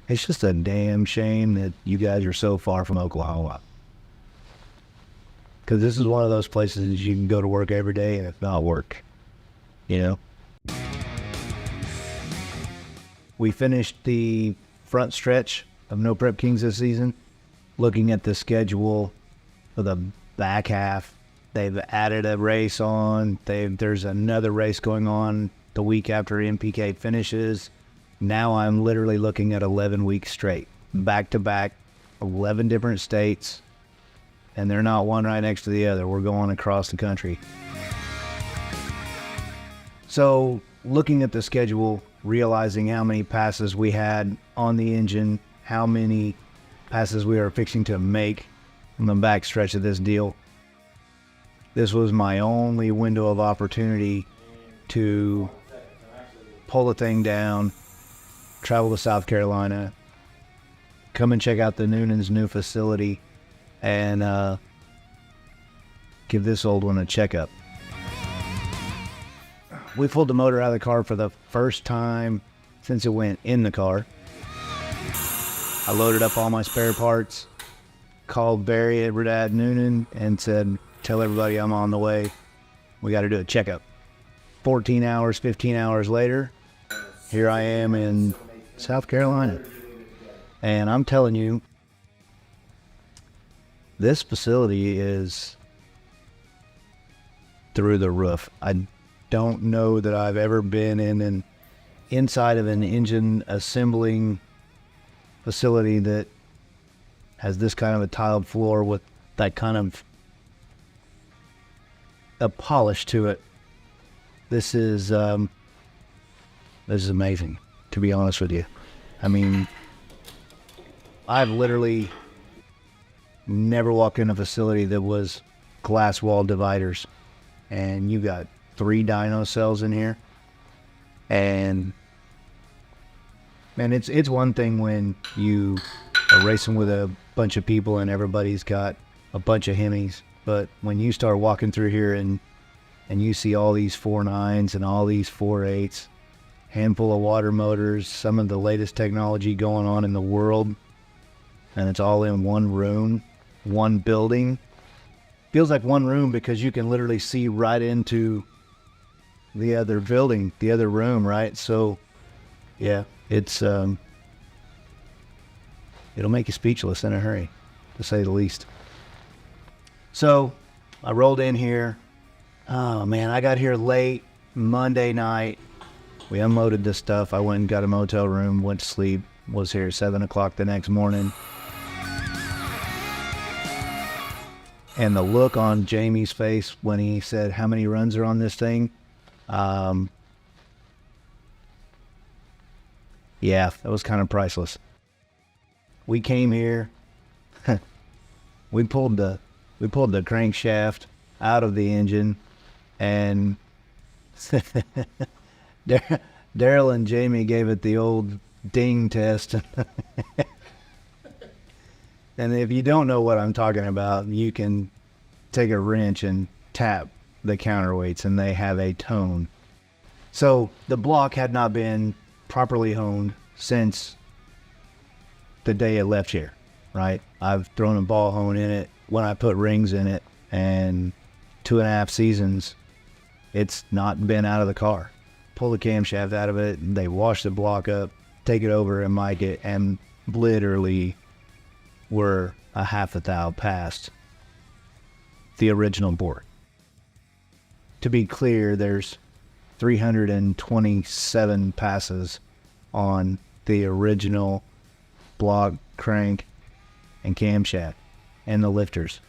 It's just a damn shame that you guys are so far from Oklahoma. Because this is one of those places you can go to work every day and it's not work, you know? We finished the front stretch of No Prep Kings this season. Looking at the schedule for the back half, they've added a race on. There's another race going on the week after MPK finishes. Now I'm literally looking at 11 weeks straight, back to back, 11 different states, and they're not one right next to the other. We're going across the country. So looking at the schedule, realizing how many passes we had on the engine, how many passes we are fixing to make on the back stretch of this deal, this was my only window of opportunity to pull the thing down, travel to South Carolina, come and check out the Noonan's new facility, and give this old one a checkup. We pulled the motor out of the car for the first time since it went in the car. I loaded up all my spare parts, called Barry at Noonan and said, tell everybody I'm on the way. We got to do a checkup. 14 hours, 15 hours later, here I am in South Carolina. And I'm telling you, this facility is through the roof. I don't know that I've ever been in inside of an engine assembling facility that has this kind of a tiled floor with that kind of a polish to it. This is amazing, to be honest with you. I mean, I've literally never walked in a facility that was glass wall dividers, and you got 3 dyno cells in here. And man, it's one thing when you are racing with a bunch of people and everybody's got a bunch of Hemis, but when you start walking through here and you see all these 4.9s and all these 4.8s, handful of water motors, some of the latest technology going on in the world, and it's all in one room, one building. Feels like one room because you can literally see right into the other building, the other room, right? So yeah, it's it'll make you speechless in a hurry, to say the least. So I rolled in here. Oh man, I got here late Monday night. We unloaded this stuff. I went and got a motel room, went to sleep, was here 7 o'clock the next morning. And the look on Jamie's face when he said how many runs are on this thing, yeah, that was kind of priceless. We came here, we pulled the crankshaft out of the engine, and Daryl and Jamie gave it the old ding test. And if you don't know what I'm talking about, you can take a wrench and tap the counterweights and they have a tone. So the block had not been properly honed since the day it left here, right? I've thrown a ball hone in it when I put rings in it, and 2.5 seasons, it's not been out of the car. Pull the camshaft out of it, and they wash the block up, take it over and mic it, and literally were a half a thou past the original board. To be clear, there's 327 passes on the original block, crank, and camshaft, and the lifters,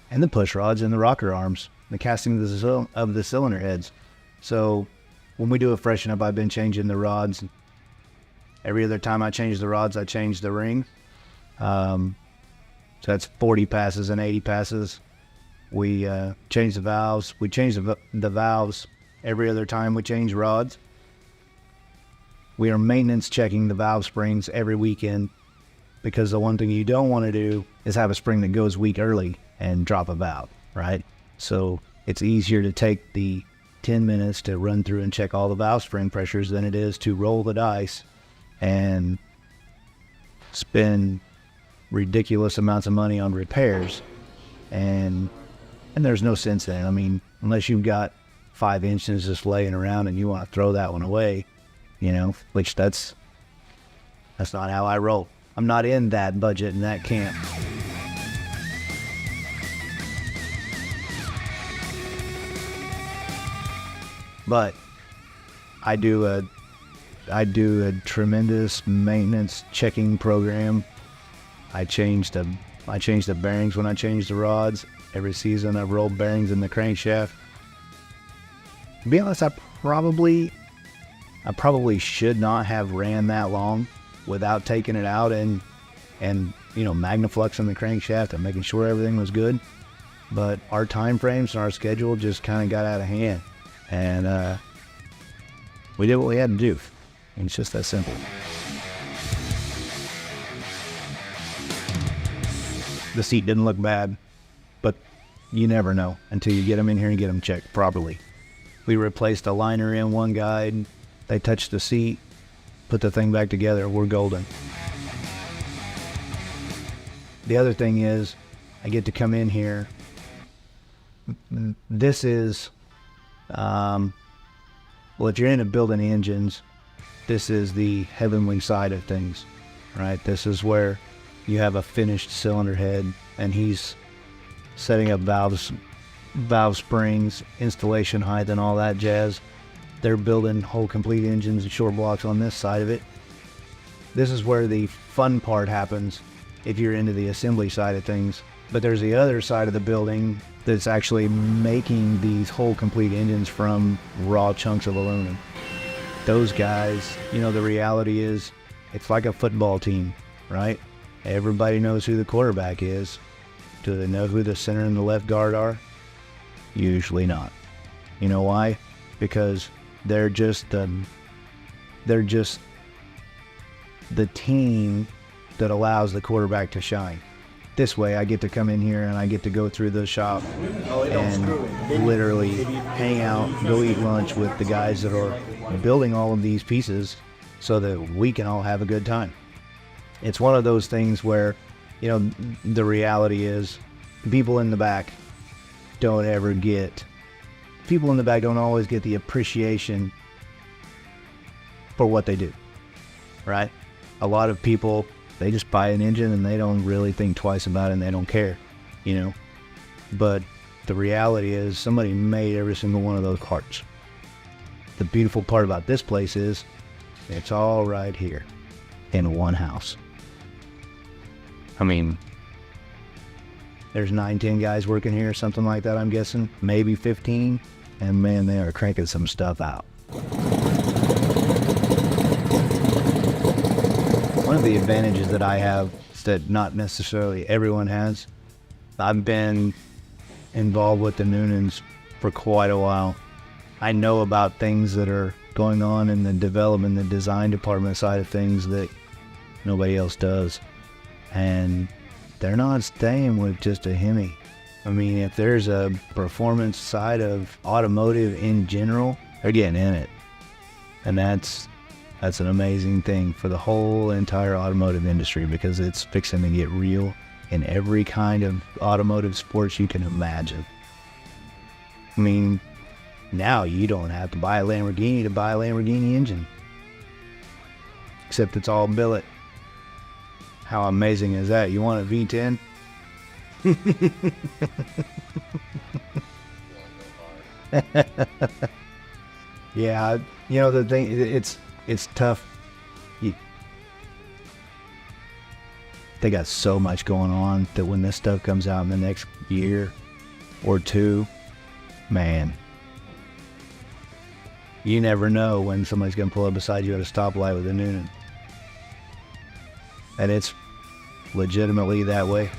and the push rods, and the rocker arms, the casting of the cylinder heads. So when we do a freshen up, I've been changing the rods. Every other time I change the rods, I change the ring. So that's 40 passes and 80 passes. We change the valves. We change the valves every other time we change rods. We are maintenance checking the valve springs every weekend, because the one thing you don't want to do is have a spring that goes weak early and drop a valve, right? So it's easier to take the 10 minutes to run through and check all the valve spring pressures than it is to roll the dice and spend ridiculous amounts of money on repairs, and there's no sense in it. I mean, unless you've got 5 inches just laying around and you want to throw that one away, you know, which that's not how I roll. I'm not in that budget in that camp. But I do a tremendous maintenance checking program. I change the bearings when I change the rods. Every season I roll bearings in the crankshaft. To be honest, I probably should not have ran that long without taking it out and you know, magnafluxing the crankshaft and making sure everything was good. But our time frames and our schedule just kind of got out of hand, and we did what we had to do. And it's just that simple. The seat didn't look bad, but you never know until you get them in here and get them checked properly. We replaced a liner in one guide. They touched the seat, put the thing back together. We're golden. The other thing is, I get to come in here. This is, well, if you're into building engines, this is the heavenly side of things, right? This is where you have a finished cylinder head, and he's setting up valves, valve springs, installation height, and all that jazz. They're building whole complete engines and short blocks on this side of it. This is where the fun part happens if you're into the assembly side of things. But there's the other side of the building that's actually making these whole complete engines from raw chunks of aluminum. Those guys, you know, the reality is it's like a football team, right? Everybody knows who the quarterback is. Do they know who the center and the left guard are? Usually not. You know why? Because they're just the team that allows the quarterback to shine. This way I get to come in here and I get to go through the shop and literally hang out, go eat lunch with the guys that are building all of these pieces so that we can all have a good time. It's one of those things where, you know, the reality is people in the back don't always get the appreciation for what they do, right? A lot of people, they just buy an engine and they don't really think twice about it and they don't care, you know. But the reality is somebody made every single one of those parts. The beautiful part about this place is it's all right here in one house. I mean, there's 9-10 guys working here, something like that, I'm guessing, maybe 15, and man, they are cranking some stuff out. One of the advantages that I have is that not necessarily everyone has. I've been involved with the Noonans for quite a while. I know about things that are going on in the development, the design department side of things that nobody else does. And they're not staying with just a Hemi. I mean, if there's a performance side of automotive in general, they're getting in it. And that's an amazing thing for the whole entire automotive industry, because it's fixing to get real in every kind of automotive sports you can imagine. I mean, now you don't have to buy a Lamborghini to buy a Lamborghini engine. Except it's all billet. How amazing is that? You want a V10? Yeah, you know, the thing, it's tough. They got so much going on that when this stuff comes out in the next year or two, man, you never know when somebody's going to pull up beside you at a stoplight with a Noonan. And it's legitimately that way.